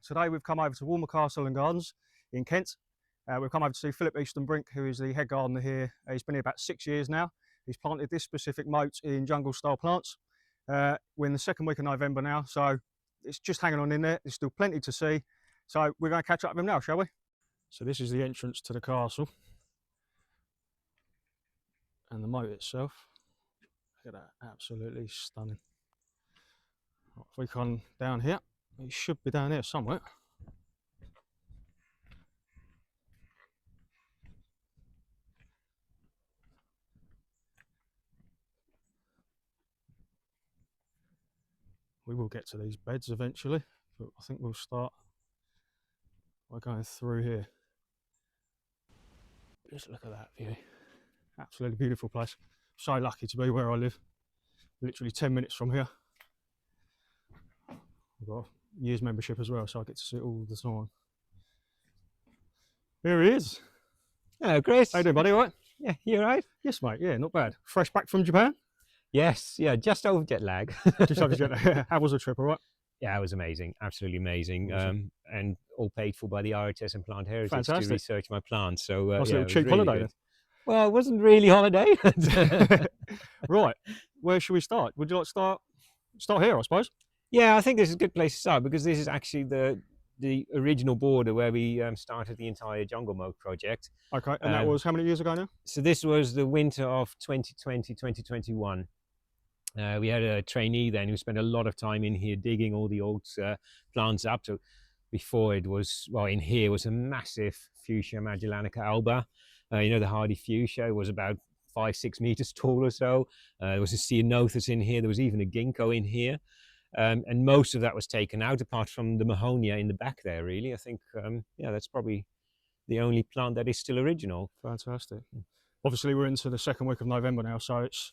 Today we've come over to Walmer Castle and Gardens in Kent. We've come over to see Philip Oostenbrink, who is the head gardener here. He's been here about 6 years now. He's planted this specific moat in jungle style plants. We're in the second week of November now, so it's just hanging on in there. There's still plenty to see. So we're going to catch up with him now, shall we? So this is the entrance to the castle and the moat itself. Look at that, absolutely stunning. If we come down here, it should be down here somewhere. We will get to these beds eventually, but I think we'll start by going through here. Just look at that view. Absolutely beautiful place. So lucky to be where I live. Literally 10 minutes from here. I've got a year's membership as well, so I get to see it all the time. Here he is. Hello, Chris. How you doing, buddy? All right? Yeah, you all right? Yes, mate. Yeah, not bad. Fresh back from Japan? Yes, yeah, just over jet lag. Just over jet lag. How was the trip, all right? Yeah, it was amazing, absolutely amazing. Awesome. And all paid for by the RHS and Plant Heritage Fantastic. to research my plants. So, Nice yeah, little cheap really holiday good. Well, it wasn't really holiday. then. Right, where should we start? Would you like to start here, I suppose? Yeah, I think this is a good place to start because this is actually the original border where we started the entire jungle moat project. Okay, and that was how many years ago now? So this was the winter of 2020, 2021. We had a trainee then who spent a lot of time in here digging all the old plants up. So before it was, well, in here was a massive Fuchsia Magellanica alba. You know, the hardy fuchsia. It was about 5-6 meters tall or so. There was a ceanothus in here. There was even a ginkgo in here. And most of that was taken out apart from the mahonia in the back there, really. I think, yeah, that's probably the only plant that is still original. Fantastic. Obviously, we're into the second week of November now, so it's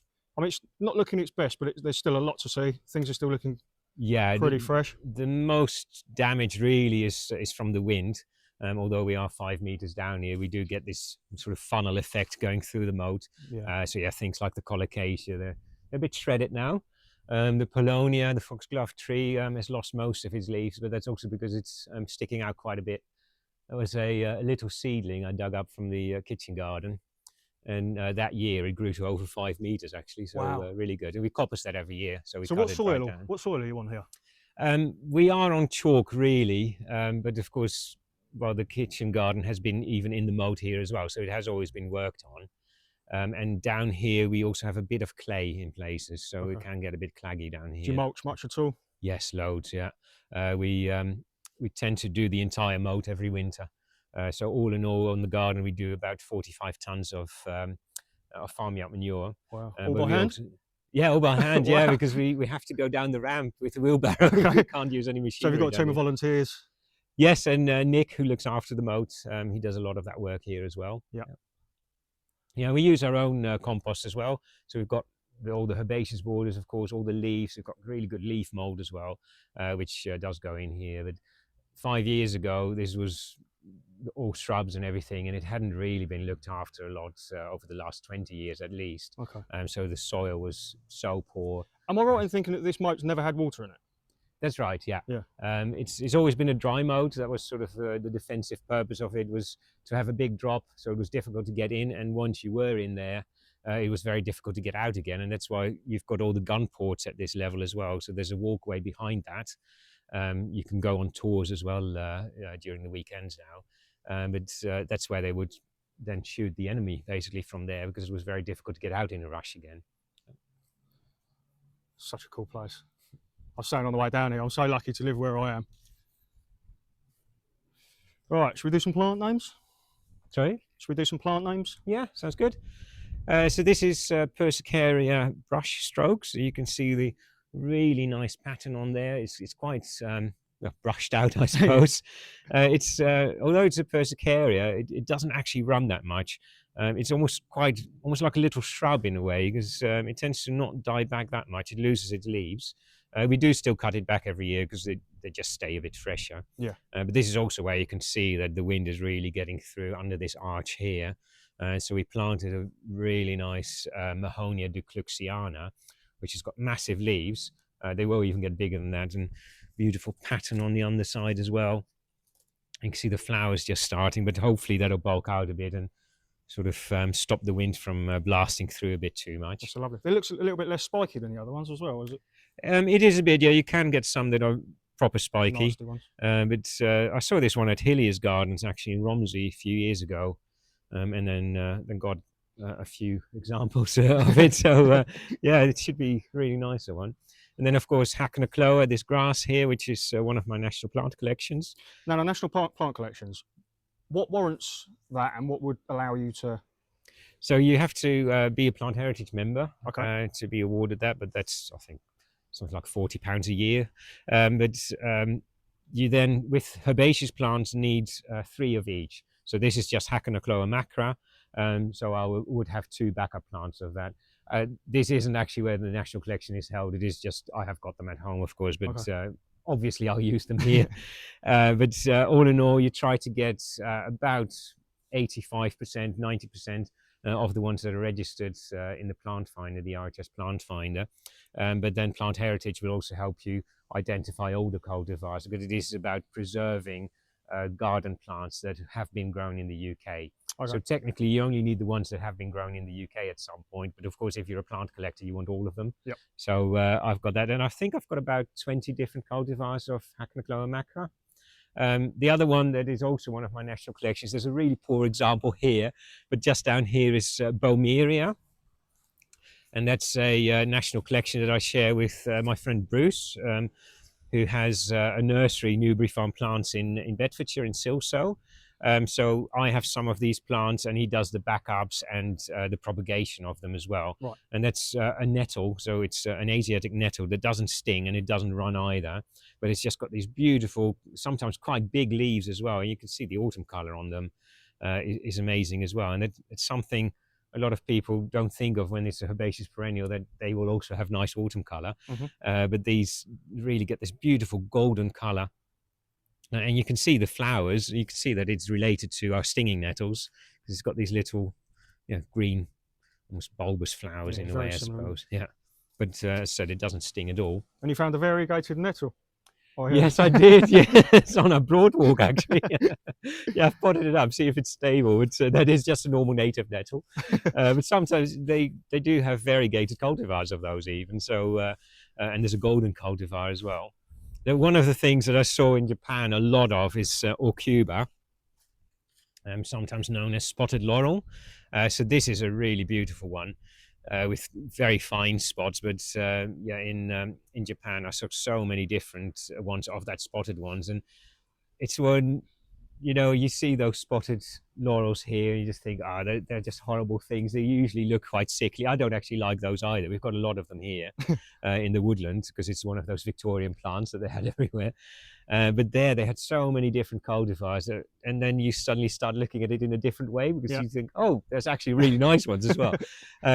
not looking its best, but there's still a lot to see. Things are still looking pretty fresh. The most damage really is from the wind. Although we are 5 meters down here, we do get this sort of funnel effect going through the moat. Yeah. So yeah, things like the colocasia, they're a bit shredded now. The Paulownia, the foxglove tree, has lost most of its leaves, but that's also because it's sticking out quite a bit. There was a little seedling I dug up from the kitchen garden, and that year it grew to over 5 meters actually. So wow. Really good. And we coppice that every year. So what soil? What soil are you on here? We are on chalk really, but of course, well, the kitchen garden has been even in the moat here as well, so it has always been worked on. And down here we also have a bit of clay in places, so it can get a bit claggy down here. Do you mulch much at all? Yes, loads. Yeah, we tend to do the entire moat every winter. So all in all, on the garden we do about 45 tons of farmyard manure. Wow! All by hand? Yeah, all by hand. Wow. Yeah, because we have to go down the ramp with the wheelbarrow. We can't use any machinery. So have you got a team of volunteers? Yes, and Nick, who looks after the moat, he does a lot of that work here as well. Yeah. Yeah, we use our own compost as well. So we've got all the herbaceous borders, of course, all the leaves. We've got really good leaf mold as well, which does go in here. But 5 years ago, this was all shrubs and everything, and it hadn't really been looked after a lot over the last 20 years at least. Okay. So the soil was so poor. Am I right in thinking that this moat's never had water in it? That's right, yeah. Yeah. It's always been a dry moat. That was sort of the defensive purpose of it, was to have a big drop, so it was difficult to get in, and once you were in there, it was very difficult to get out again, and that's why you've got all the gun ports at this level as well. So there's a walkway behind that. You can go on tours as well during the weekends now, but that's where they would then shoot the enemy basically from there, because it was very difficult to get out in a rush again. Such a cool place. I was saying on the way down here, I'm so lucky to live where I am. Right, should we do some plant names? Sorry? Should we do some plant names? Yeah, sounds good. So this is Persicaria brush strokes. So you can see the really nice pattern on there. It's quite brushed out, I suppose. Although it's a Persicaria, it doesn't actually run that much. It's almost like a little shrub in a way, because it tends to not die back that much. It loses its leaves. We do still cut it back every year because they just stay a bit fresher. Yeah. But this is also where you can see that the wind is really getting through under this arch here. So we planted a really nice Mahonia ducluxiana, which has got massive leaves. They will even get bigger than that. And beautiful pattern on the underside as well. You can see the flowers just starting, but hopefully that'll bulk out a bit and sort of stop the wind from blasting through a bit too much. That's lovely. It looks a little bit less spiky than the other ones as well, is it? It is a bit, yeah. You can get some that are proper spiky. Nasty ones. But I saw this one at Hilliers Gardens actually in Romsey a few years ago, and then got a few examples of it. So yeah, it should be a really nice one. And then of course Hacknacloa, this grass here, which is one of my national plant collections. Now, the national plant collections, what warrants that, and what would allow you to? So you have to be a plant heritage member Okay. to be awarded that, but that's, I think, something like £40 a year. But you then, with herbaceous plants, need 3 of each. So this is just Hacknacloa macra. So I would have 2 backup plants of that. This isn't actually where the national collection is held. It is just, I have got them at home, of course, but Okay. obviously I'll use them here. But all in all, you try to get about 85%, 90% of the ones that are registered in the plant finder, the RHS plant finder. But then plant heritage will also help you identify older cultivars, because it is about preserving garden plants that have been grown in the UK. Okay. So technically you only need the ones that have been grown in the UK at some point, but of course if you're a plant collector you want all of them. Yep. So I've got that, and I think I've got about 20 different cultivars of Hacknacloa macra. The other one that is also one of my national collections, there's a really poor example here, but just down here is Bomeria. And that's a national collection that I share with my friend Bruce, who has a nursery, Newbury Farm Plants in Bedfordshire, in Silsoe. So I have some of these plants, and he does the backups and the propagation of them as well. Right. And that's a nettle, so it's an Asiatic nettle that doesn't sting and it doesn't run either, but it's just got these beautiful, sometimes quite big leaves as well. And you can see the autumn color on them is amazing as well. And it's something a lot of people don't think of when it's a herbaceous perennial, that they will also have nice autumn color. Mm-hmm. But these really get this beautiful golden color. And you can see the flowers. You can see that it's related to our stinging nettles, because it's got these little, green, almost bulbous flowers in a way, I suppose. Yeah, but as I said, it doesn't sting at all. And you found a variegated nettle? Oh, yeah. Yes, I did. Yeah, it's on a broad walk actually. Yeah, I've potted it up, see if it's stable. That is just a normal native nettle, but sometimes they do have variegated cultivars of those even. So, and there's a golden cultivar as well. Now, one of the things that I saw in Japan a lot of is Orcuba, sometimes known as spotted laurel. So this is a really beautiful one with very fine spots. But in Japan, I saw so many different ones of that spotted ones, and it's one. You see those spotted laurels here, and you just think, they're just horrible things. They usually look quite sickly. I don't actually like those either. We've got a lot of them here in the woodland, because it's one of those Victorian plants that they had everywhere. But there, they had so many different cultivars, and then you suddenly start looking at it in a different way, because you think, oh, there's actually really nice ones as well.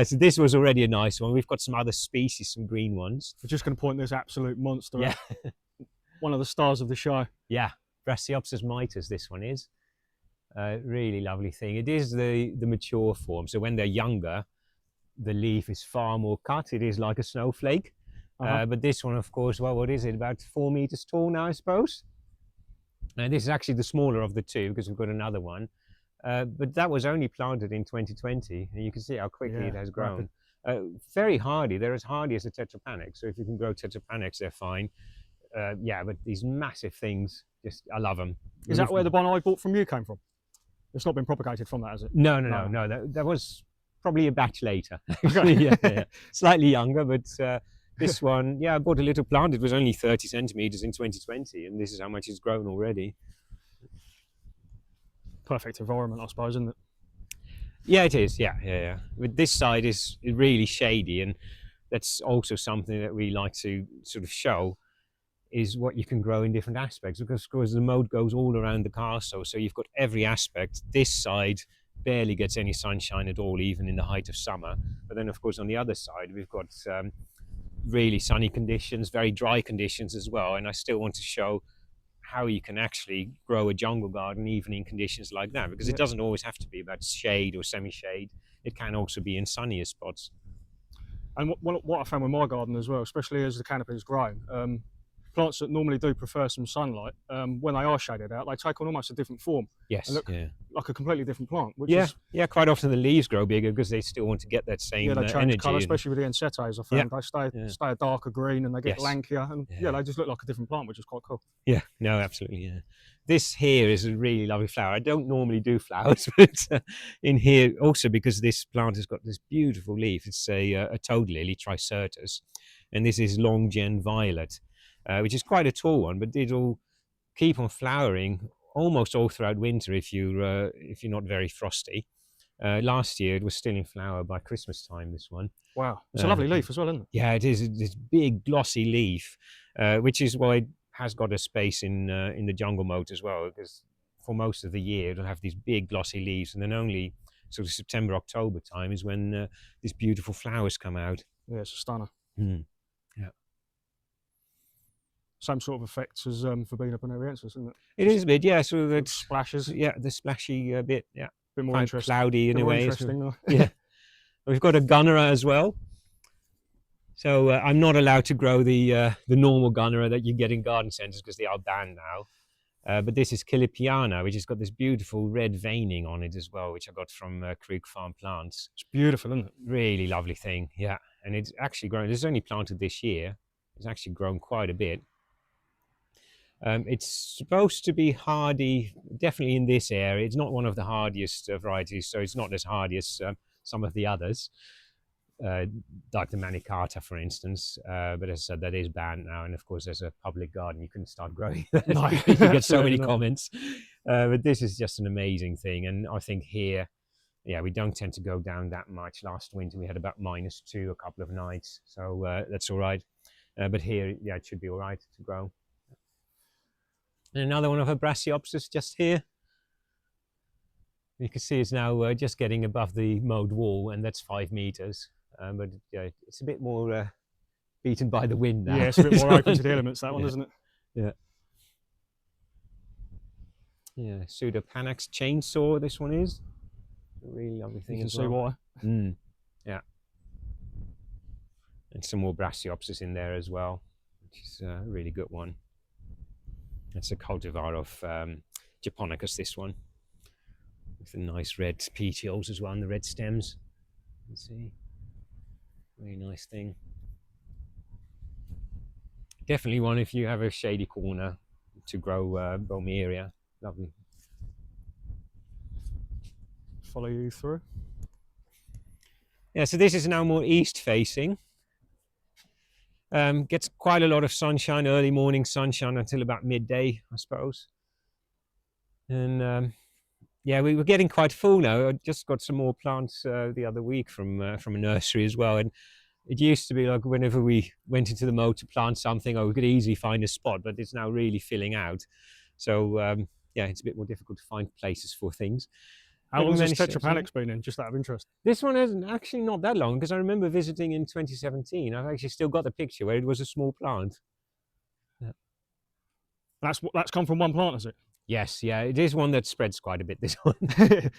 So this was already a nice one. We've got some other species, some green ones. We're just going to point this absolute monster Yeah. out. One of the stars of the show. Yeah. Brassiops mitis, this one is. Really lovely thing. It is the mature form. So when they're younger, the leaf is far more cut. It is like a snowflake. But this one, of course, well, what is it? About 4 meters tall now, I suppose. And this is actually the smaller of the two, because we've got another one. But that was only planted in 2020. And you can see how quickly it has grown. Very hardy. They're as hardy as a Tetrapanax. So if you can grow Tetrapanax, they're fine. But these massive things, I love them. Is that where the one I bought from you came from? It's not been propagated from that, has it? No. That was probably a batch later. yeah. Slightly younger, but this one, I bought a little plant. It was only 30 centimeters in 2020, and this is how much it's grown already. Perfect environment, I suppose, isn't it? Yeah, it is. Yeah. But this side is really shady, and that's also something that we like to sort of show, is what you can grow in different aspects, because of course the moat goes all around the castle, so you've got every aspect. This side barely gets any sunshine at all, even in the height of summer. But then of course on the other side we've got really sunny conditions, very dry conditions as well. And I still want to show how you can actually grow a jungle garden even in conditions like that, because it doesn't always have to be about shade or semi-shade. It can also be in sunnier spots. And what I found with my garden as well, especially as the canopy has grown, plants that normally do prefer some sunlight, when they are shaded out, they take on almost a different form Yes, and look yeah. like a completely different plant, which Yeah, is, yeah, quite often the leaves grow bigger because they still want to get that yeah, same they change colour, energy. especially with the ensetes. I Yeah, found they yeah, stay a darker green and they get yes, lankier, and yeah, yeah, they just look like a different plant, which is quite cool. yeah. No, absolutely, yeah. This here is a really lovely flower. I don't normally do flowers, but in here also because this plant has got this beautiful leaf. It's a toad lily, Tricertus, and this is long gen violet, which is quite a tall one, but it'll keep on flowering almost all throughout winter if you're not very frosty. Last year it was still in flower by Christmas time. This one, Wow, it's a lovely leaf as well, isn't it? yeah, it is this big glossy leaf, which is why it has got a space in the jungle moat as well. Because for most of the year it'll have these big glossy leaves, and then only sort of September October time is when these beautiful flowers come out. Yeah, it's a stunner. Mm. Yeah. Same sort of effects as Verbena bonariensis, isn't it? It is a bit, yeah. So that splashes. yeah, the splashy bit, yeah, A bit more quite interesting. cloudy in a more way. interesting. Yeah. We've got a gunnera as well. So I'm not allowed to grow the normal gunnera that you get in garden centres because they are banned now. But this is Kilipiana, which has got this beautiful red veining on it as well, which I got from Creek Farm Plants. It's beautiful, isn't it? Really lovely thing, yeah. And it's actually grown. It's only planted this year. It's actually grown quite a bit. It's supposed to be hardy, definitely in this area. It's not one of the hardiest varieties, so it's not as hardy as some of the others. Like the manicata, for instance, but as I said, that is banned now, and of course, as a public garden, you couldn't start growing that. No, You get so many not. comments. But this is just an amazing thing, and I think here, yeah, we don't tend to go down that much. Last winter we had about -2 a couple of nights, so that's all right. But here, yeah, it should be all right to grow. And another one of her Brassiops just here. You can see it's now just getting above the mowed wall, and that's 5 meters. But yeah, it's a bit more beaten by the wind now. Yeah, it's a bit more open to the elements, that one, Yeah. isn't it? Yeah. Yeah, Pseudopanax chainsaw, this one is. A really lovely thing You can as see well. why. Yeah. And some more Brassiops in there as well, which is a really good one. That's a cultivar of Japonicus, this one. With the nice red petioles as well, and the red stems. You can see. Very nice thing. Definitely one if you have a shady corner to grow Bromeria. Lovely. Follow you through. Yeah, so this is now more east facing. Gets quite a lot of sunshine, early morning sunshine until about midday, I suppose. And yeah, we were getting quite full now. I just got some more plants the other week from a nursery as well. And it used to be like whenever we went into the moat to plant something, we could easily find a spot, but it's now really filling out. So yeah, it's a bit more difficult to find places for things. How long has this Tetrapanax been in, just out of interest? This one hasn't actually not that long, because I remember visiting in 2017. I've actually still got the picture where it was a small plant. Yeah. That's come from one plant, is it? Yes, yeah, it is one that spreads quite a bit, this one. But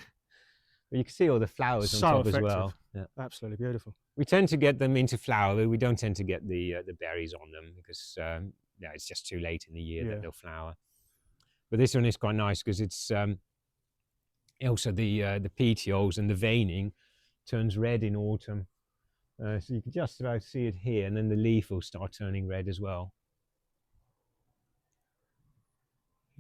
you can see all the flowers on top effective. as well. Yeah. Absolutely beautiful. We tend to get them into flower, but we don't tend to get the berries on them because yeah, it's just too late in the year that they'll flower. But this one is quite nice because it's also the petioles and the veining turns red in autumn. So you can just about see it here, and then the leaf will start turning red as well.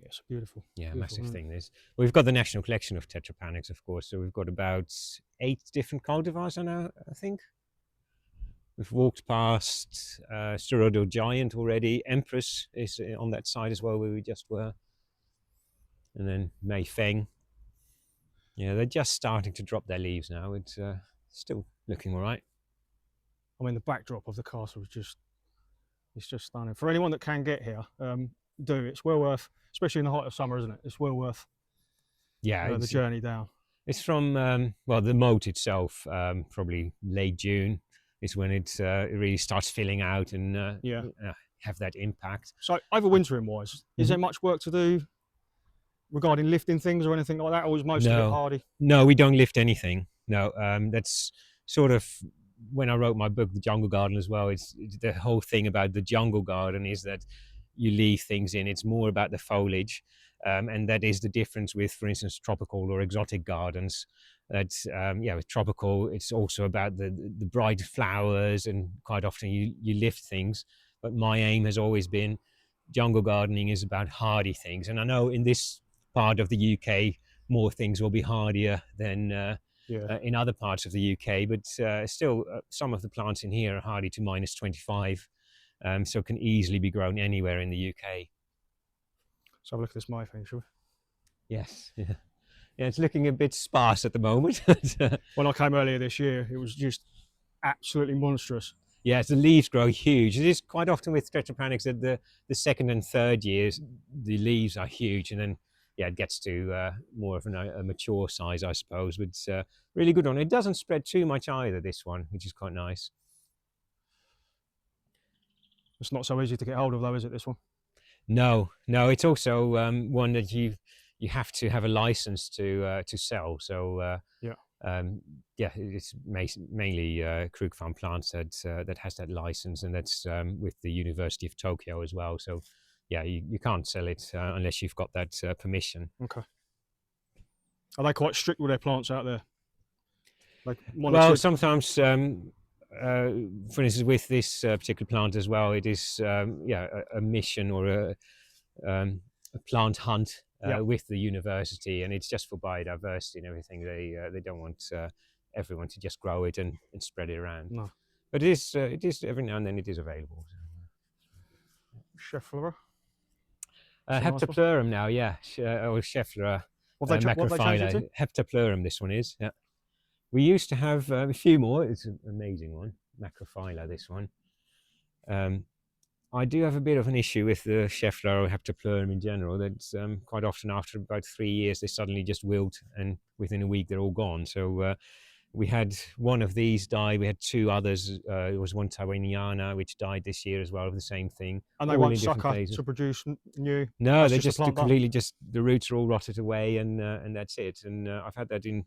Yes, beautiful. Yeah, beautiful, massive thing this. We've got the National Collection of Tetrapanax, of course, so we've got about 8 different cultivars on now, I think. We've walked past Steroidal Giant already. Empress is on that side as well, where we just were. And then Mei Feng. Yeah, they're just starting to drop their leaves now. It's still looking all right. I mean, the backdrop of the castle is it's just stunning. For anyone that can get here, it's well worth, especially in the height of summer, isn't it? It's well worth the journey down. It's from, well, the moat itself, probably late June is when it really starts filling out and have that impact. So overwintering wise, is there much work to do regarding lifting things or anything like that, or is most of it hardy? No, we don't lift anything. No, that's sort of when I wrote my book, The Jungle Garden, as well. It's the whole thing about the jungle garden is that you leave things in. It's more about the foliage, and that is the difference with, for instance, tropical or exotic gardens. That yeah, with tropical, it's also about the bright flowers, and quite often you lift things. But my aim has always been, jungle gardening is about hardy things, and I know in this part of the UK more things will be hardier than Yeah. in other parts of the UK, but still some of the plants in here are hardy to -25, so can easily be grown anywhere in the UK. So have a look at this May thing, shall we? Yes, yeah. Yeah, it's looking a bit sparse at the moment. When I came earlier this year, it was just absolutely monstrous. Yes, the leaves grow huge. It is quite often with Tetrapanax that the second and third years, the leaves are huge, and then yeah, it gets to more of a mature size, I suppose. But it's really good one. It doesn't spread too much either, this one, which is quite nice. It's not so easy to get hold of though, is it, this one? No, no, it's also one that you have to have a license to sell. So Yeah. yeah, it's mainly Krug Farm Plants that has that license, and that's with the University of Tokyo as well. So yeah, you can't sell it unless you've got that permission. Okay. Are they quite strict with their plants out there? Like Well, monitored? sometimes, for instance, with this particular plant as well, it is yeah, a mission or a plant hunt Yeah. with the university, and it's just for biodiversity and everything. They don't want everyone to just grow it and spread it around. No. But it is every now and then it is available. Schefflera. Heptaplerum now, yeah, or Schefflera. What have they changed it Macrophylla. to? Heptaplerum, this one is. Yeah. We used to have a few more. It's an amazing one, Macrophylla, this one. I do have a bit of an issue with the Schefflera or Heptaplerum in general. That's quite often after about 3 years, they suddenly just wilt, and within a week they're all gone. So we had one of these die. We had two others. There was one Taiwaniana which died this year as well of the same thing. And they all won't in different sucker phases. to produce new. No, That's they just just the plant done. completely just the roots are all rotted away, and that's it. And I've had that in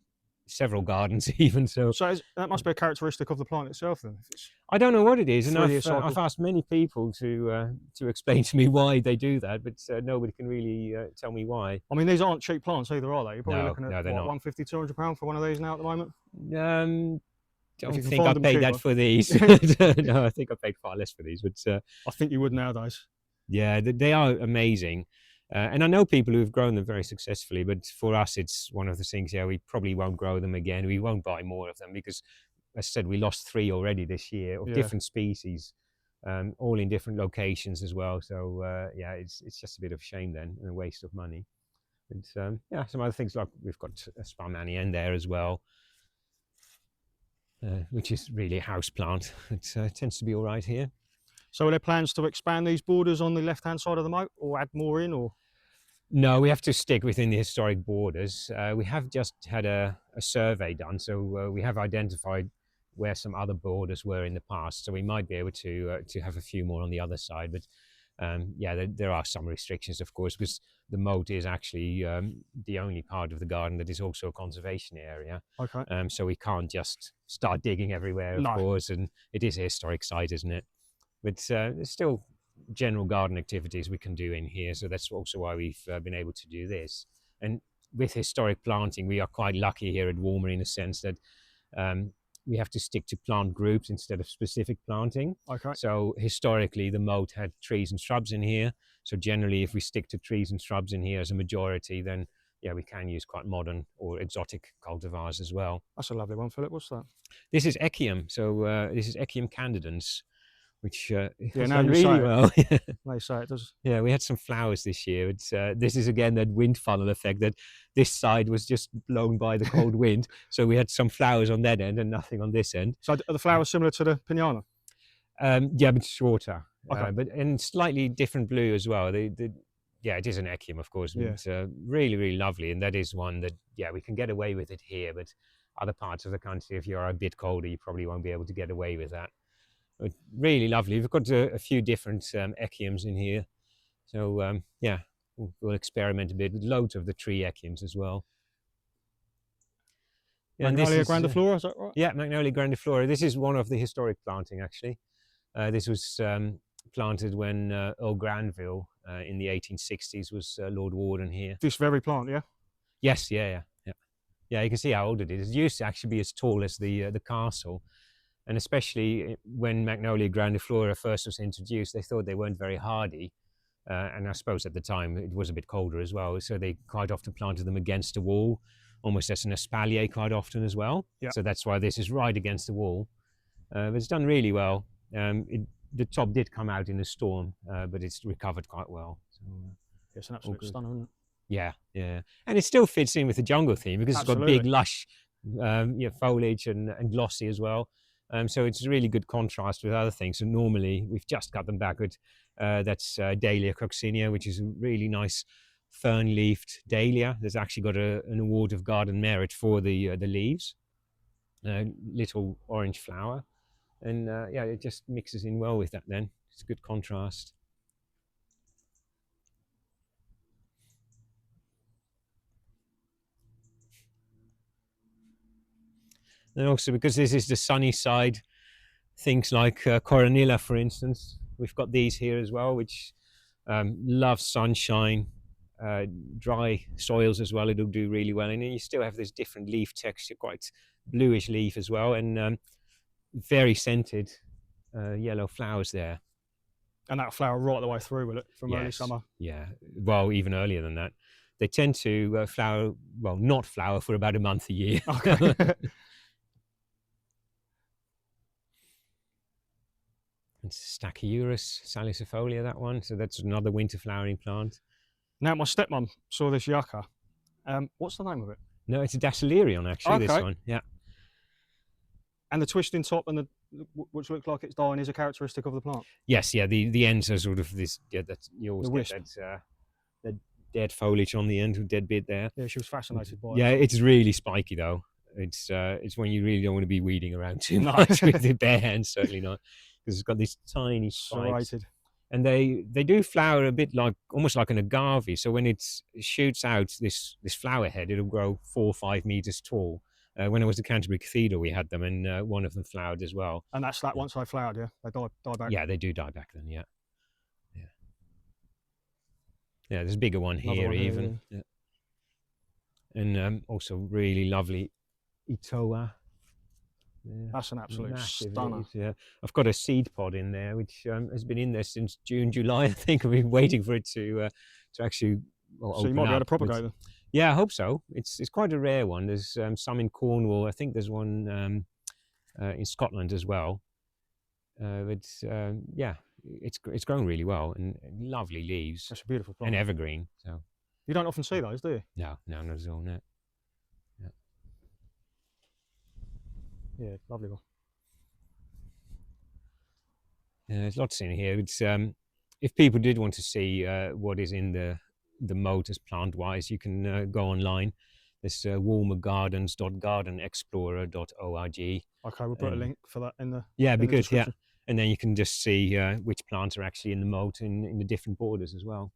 several gardens even. So That must be a characteristic of the plant itself then. If it's I don't know what it is, and 3 year I've cycle. asked many people to explain to me why they do that, but nobody can really tell me why. I mean, these aren't cheap plants either, are they? You're probably No, looking at no, they're what, not. 150, 200 pound for one of these now at the moment. Don't you can think I find them paid that cheaper. for these. No, I think I paid far less for these, but I think you would nowadays. yeah, they are amazing. And I know people who've grown them very successfully, but for us, it's one of the things, yeah, we probably won't grow them again. We won't buy more of them because, as I said, we lost 3 already this year of Yeah. different species, all in different locations as well. So, yeah, it's just a bit of a shame then and a waste of money. But yeah, some other things like we've got a Sparmannia in there as well, which is really a house plant. It tends to be all right here. So are there plans to expand these borders on the left hand side of the moat or add more in, or? No, we have to stick within the historic borders. We have just had a survey done, so we have identified where some other borders were in the past. So we might be able to have a few more on the other side. But yeah, there are some restrictions, of course, because the moat is actually the only part of the garden that is also a conservation area. Okay. So we can't just start digging everywhere, of No. course, and it is a historic site, isn't it? But there's still general garden activities we can do in here, so that's also why we've been able to do this. And with historic planting, we are quite lucky here at Walmer in a sense that we have to stick to plant groups instead of specific planting. Okay. So historically the moat had trees and shrubs in here, so generally if we stick to trees and shrubs in here as a majority, then yeah, we can use quite modern or exotic cultivars as well. That's a lovely one, Philip. What's that? This is Echium, so this is Echium candidans, which Yeah, has now done you really say it. well. They say it does. Yeah, we had some flowers this year. It's this is again that wind funnel effect, that this side was just blown by the cold wind, so we had some flowers on that end and nothing on this end. So are the flowers similar to the pinana? Yeah, but shorter, Okay. but and slightly different blue as well. Yeah, it is an Echium, of course. Yeah. It's really, really lovely, and that is one that yeah we can get away with it here, but other parts of the country, if you're a bit colder, you probably won't be able to get away with that. But really lovely. We've got a few different Echiums in here, so yeah, we'll experiment a bit with loads of the tree Echiums as well. Yeah, Magnolia grandiflora, is that right? Yeah, Magnolia grandiflora. This is one of the historic planting actually. This was planted when Earl Granville in the 1860s was Lord Warden here. This very plant, yeah? Yes, yeah. Yeah, you can see how old it is. It used to actually be as tall as the castle, and especially when Magnolia grandiflora first was introduced, they thought they weren't very hardy. And I suppose at the time it was a bit colder as well, so they quite often planted them against a wall, almost as an espalier quite often as well. Yeah. So that's why this is right against the wall. But it's done really well. The top did come out in a storm, but it's recovered quite well. So, it's an absolute stunner, isn't it? Yeah, and it still fits in with the jungle theme because Absolutely. It's got big, lush foliage and glossy as well. So it's a really good contrast with other things. And normally we've just got them back with that's Dahlia coccinea, which is a really nice fern-leafed dahlia. There's actually got an award of garden merit for the leaves. Little orange flower, and it just mixes in well with that. Then it's a good contrast. And also because this is the sunny side, things like Coronilla, for instance, we've got these here as well, which love sunshine, dry soils as well. It'll do really well, and then you still have this different leaf texture, quite bluish leaf as well, and very scented yellow flowers there. And that'll flower right the way through, will it, from early summer? Yeah, well, even earlier than that. They tend to flower, well, not flower for about a month a year. Okay. It's Stachyurus salicifolia, that one. So that's another winter flowering plant. Now, my stepmom saw this yucca. What's the name of it? No, it's a Dacylerion, actually, this one. Yeah. And the twisting top and which looks like it's dying is a characteristic of the plant? Yes, yeah. The ends are sort of this, that's, you always get that dead foliage on the end, dead bit there. Yeah, she was fascinated by it. Yeah, it's really spiky, though. It's when you really don't want to be weeding around too much with the bare hands, certainly not. Because it's got these tiny spikes. Serrated. And they do flower a bit like, almost like an agave. So when it shoots out this flower head, it'll grow 4 or 5 meters tall. When I was at Canterbury Cathedral, we had them, and one of them flowered as well. And that's that once they flowered, yeah? They die back? Yeah, they do die back then, yeah. Yeah, there's a bigger one here, even. Yeah. And also really lovely Itoa. Yeah, that's an absolute stunner. Yeah, I've got a seed pod in there which has been in there since June, July. I think I've been waiting for it to actually so you might be able to propagate them. Yeah, I hope so. It's quite a rare one. There's some in Cornwall. I think there's one in Scotland as well. Yeah, it's grown really well, and lovely leaves. That's a beautiful plant. And evergreen. So you don't often see those, do you? No, not at all. No. Yeah, lovely one. Yeah, there's lots in here. It's if people did want to see what is in the moat as plant-wise, you can go online. There's walmergardens.gardenexplorer.org. Okay, we'll put a link for that in the because and then you can just see which plants are actually in the moat in the different borders as well.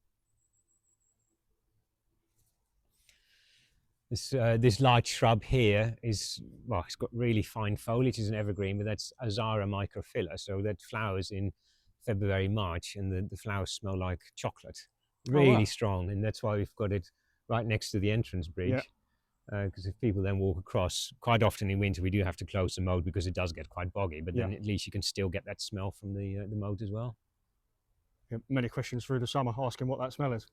This large shrub here is, well, it's got really fine foliage. It's an evergreen, but that's Azara microphylla. So that flowers in February, March, and the flowers smell like chocolate. Really strong, and that's why we've got it right next to the entrance bridge. Because if people then walk across, quite often in winter we do have to close the moat because it does get quite boggy, but then at least you can still get that smell from the moat as well. Yeah, many questions through the summer asking what that smell is.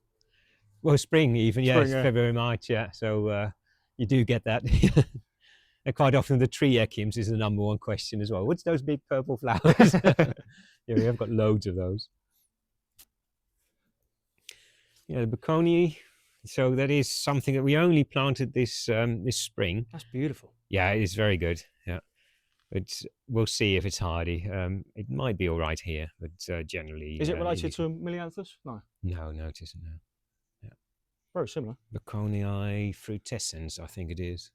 Well, spring even, it's February, March, so you do get that. And quite often the tree echiums is the #1 question as well. What's those big purple flowers? Yeah, we have got loads of those. Yeah, the Beconii. So that is something that we only planted this spring. That's beautiful. Yeah, it is very good. Yeah, but we'll see if it's hardy. It might be all right here, but generally. Is it related to Milianthus? No. No, it isn't. No. Yeah. Very similar. Beconii frutescens, I think it is.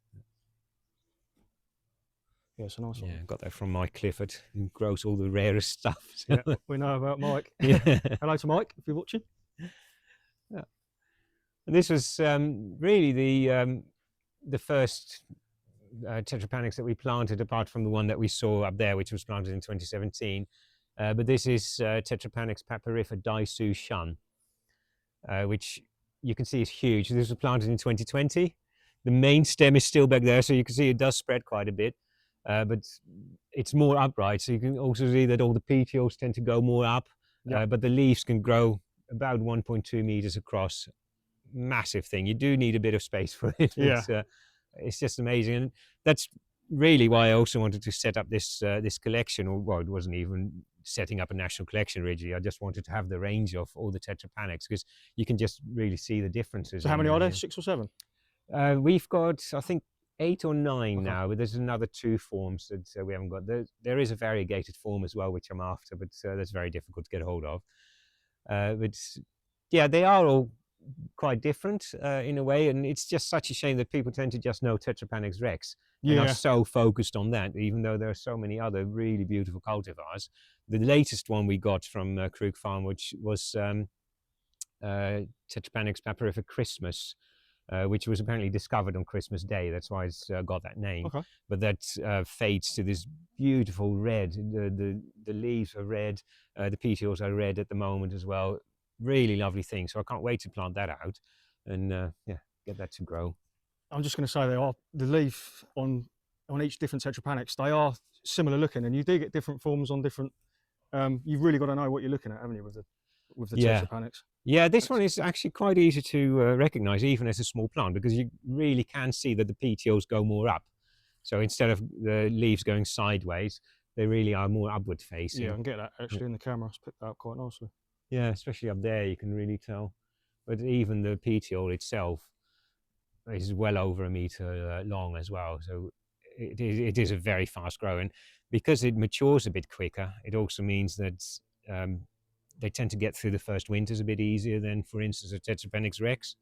Yeah, it's a nice one. Yeah, got that from Mike Clifford, who grows all the rarest stuff. So. Yeah, we know about Mike. Hello to Mike, if you're watching. Yeah. And this was really the first Tetrapanax that we planted, apart from the one that we saw up there, which was planted in 2017. But this is Tetrapanax papyrifer Daisu Shun. which you can see is huge. This was planted in 2020. The main stem is still back there, so you can see it does spread quite a bit, but it's more upright. So you can also see that all the petioles tend to go more up, but the leaves can grow about 1.2 meters across. Massive thing. You do need a bit of space for it. Yeah. It's just amazing, and that's really why I also wanted to set up this this collection. Or well, it wasn't even setting up a national collection originally. I just wanted to have the range of all the Tetrapanax because you can just really see the differences. So how many are there? 6 or 7? We've got, I think, 8 or 9 Okay. now, but there's another 2 forms that we haven't got. There is a variegated form as well, which I'm after, but that's very difficult to get hold of. But yeah, they are all quite different in a way, and it's just such a shame that people tend to just know Tetrapanax rex and are so focused on that, even though there are so many other really beautiful cultivars. The latest one we got from Krug Farm, which was Tetrapanax papyrifera Christmas, which was apparently discovered on Christmas Day. That's why it's got that name. Okay. But that fades to this beautiful red. The leaves are red. The petioles are red at the moment as well. Really lovely thing. So I can't wait to plant that out and yeah, get that to grow. I'm just going to say the leaf on each different Tetrapanax, they are similar looking, and you do get different forms on different. You've really got to know what you're looking at, haven't you, with the Tetrapanax? Yeah, this one is actually quite easy to recognize, even as a small plant, because you really can see that the petioles go more up. So instead of the leaves going sideways, they really are more upward facing. Yeah, I can get that actually in the camera. It's picked that up quite nicely. Yeah, especially up there, you can really tell. But even the petiole itself is well over a meter long as well. So it is a very fast growing. Because it matures a bit quicker, it also means that they tend to get through the first winters a bit easier than, for instance, a Tetrapanax rex,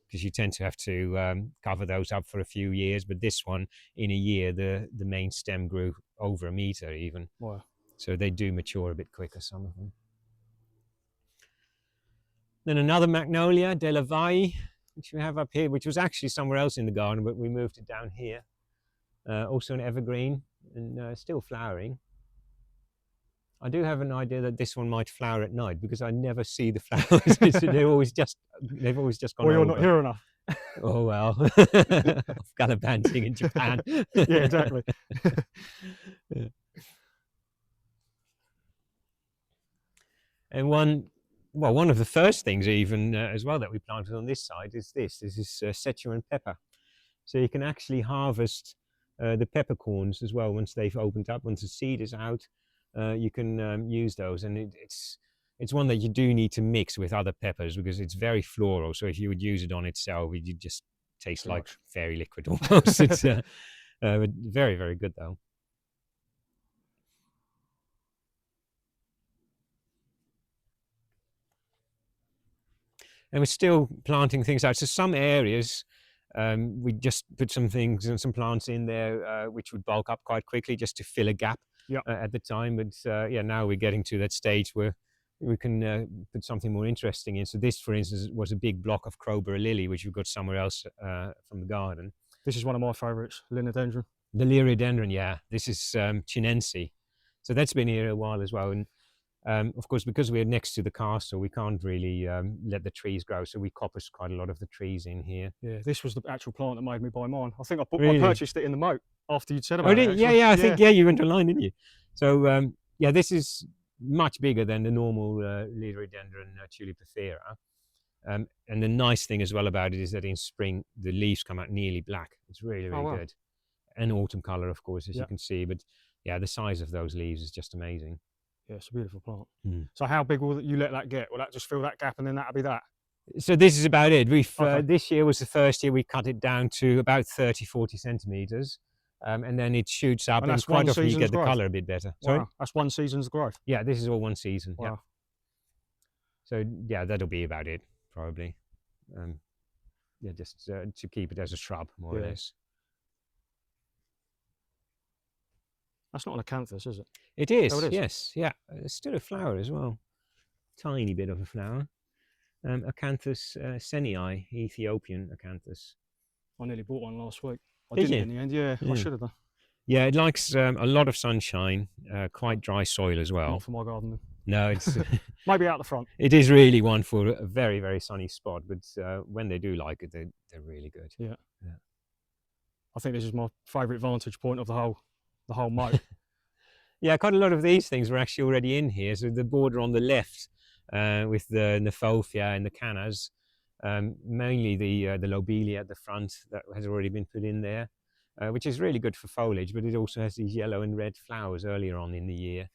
because you tend to have to cover those up for a few years. But this one, in a year, the main stem grew over a meter even. Wow. So they do mature a bit quicker, some of them. Then another Magnolia, De La Valle, which we have up here, which was actually somewhere else in the garden, but we moved it down here. Also an evergreen and still flowering. I do have an idea that this one might flower at night because I never see the flowers. they've always just gone Or you're over. not here enough. Oh well, gallivanting in Japan. Yeah, exactly. Yeah. And one of the first things even as well that we planted on this side is this is Sichuan pepper. So you can actually harvest the peppercorns as well once they've opened up, once the seed is out. You can use those, and it's one that you do need to mix with other peppers because it's very floral. So if you would use it on itself, it would just taste like fairy liquid almost. It's very, very good though. And we're still planting things out. So some areas, we just put some things and some plants in there which would bulk up quite quickly just to fill a gap at the time. But yeah, now we're getting to that stage where we can put something more interesting in. So this, for instance, was a big block of Crowborough lily, which we got somewhere else from the garden. This is one of my favourites, Liriodendron. The Liriodendron, yeah. This is Chinense. So that's been here a while as well. And of course, because we're next to the castle, we can't really let the trees grow. So we coppice quite a lot of the trees in here. Yeah, this was the actual plant that made me buy mine. I think I Really? purchased it in the Moat after you'd said about it. Yeah, I think, yeah, you went online, didn't you? So, yeah, this is much bigger than the normal Liriodendron tulipifera. And the nice thing as well about it is that in spring, the leaves come out nearly black. It's really, really good. And autumn colour, of course, as you can see. But yeah, the size of those leaves is just amazing. Yeah, it's a beautiful plant. So how big will you let that get? Will that just fill that gap and then that'll be that? So this is about it. We've this year was the first year we cut it down to about 30-40 centimetres. And then it shoots up and quite often you get the colour a bit better. Sorry? Wow, that's one season's growth? Yeah, this is all one season. Wow. Yeah. So yeah, that'll be about it, probably. Yeah, just to keep it as a shrub, more or less. That's not an acanthus, is it? It is, oh, it is. Yes, yeah. It's still a flower as well. Tiny bit of a flower. Acanthus senii, Ethiopian acanthus. I nearly bought one last week. I didn't in the end, yeah. I should have done. Yeah, it likes a lot of sunshine, quite dry soil as well. Not for my garden then. No, it's Maybe out the front. it is really one for a very, very sunny spot. But when they do like it, they're really good. Yeah. Yeah. I think this is my favourite vantage point of the whole moat. Yeah, quite a lot of these things were actually already in here. So the border on the left with the Nefophia and the cannas, mainly the lobelia at the front that has already been put in there, which is really good for foliage, but it also has these yellow and red flowers earlier on in the year.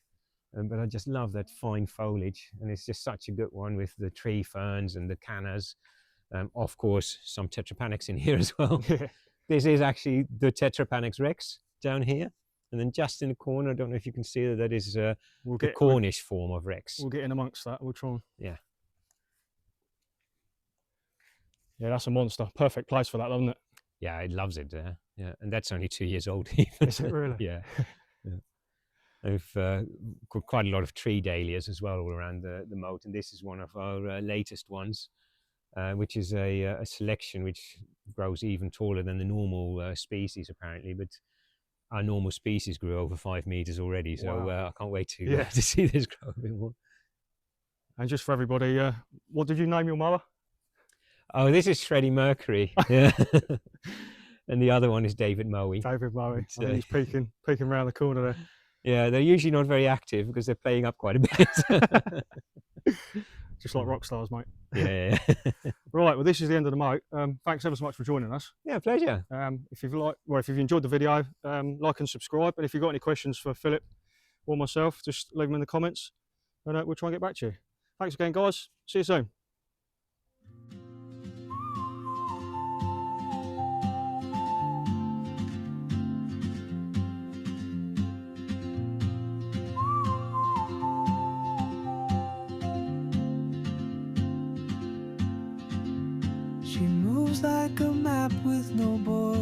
But I just love that fine foliage, and it's just such a good one with the tree ferns and the cannas. Of course, some Tetrapanax in here as well. Yeah. This is actually the Tetrapanax rex down here. And then just in the corner, I don't know if you can see that is the Cornish form of rex. We'll get in amongst that. We'll try and... Yeah. Yeah, that's a monster. Perfect place for that, doesn't it? Yeah, it loves it there. Yeah, and that's only 2 years old even. Is it really? Yeah. Yeah. We've got quite a lot of tree dahlias as well all around the moat, and this is one of our latest ones, which is a selection which grows even taller than the normal species apparently, but our normal species grew over 5 meters already, so Wow. I can't wait to see this grow a bit more. And just for everybody, what did you name your mower? Oh, this is Freddie Mercury. Yeah. And the other one is David Mowie. David Mowie. I think he's peeking around the corner there. Yeah, they're usually not very active because they're playing up quite a bit. Just like rock stars, mate. Yeah. Right, well, this is the end of the moat. Thanks ever so much for joining us. Yeah, pleasure. If you've enjoyed the video, like and subscribe. And if you've got any questions for Philip or myself, just leave them in the comments, and we'll try and get back to you. Thanks again, guys. See you soon. She moves like a map with no border.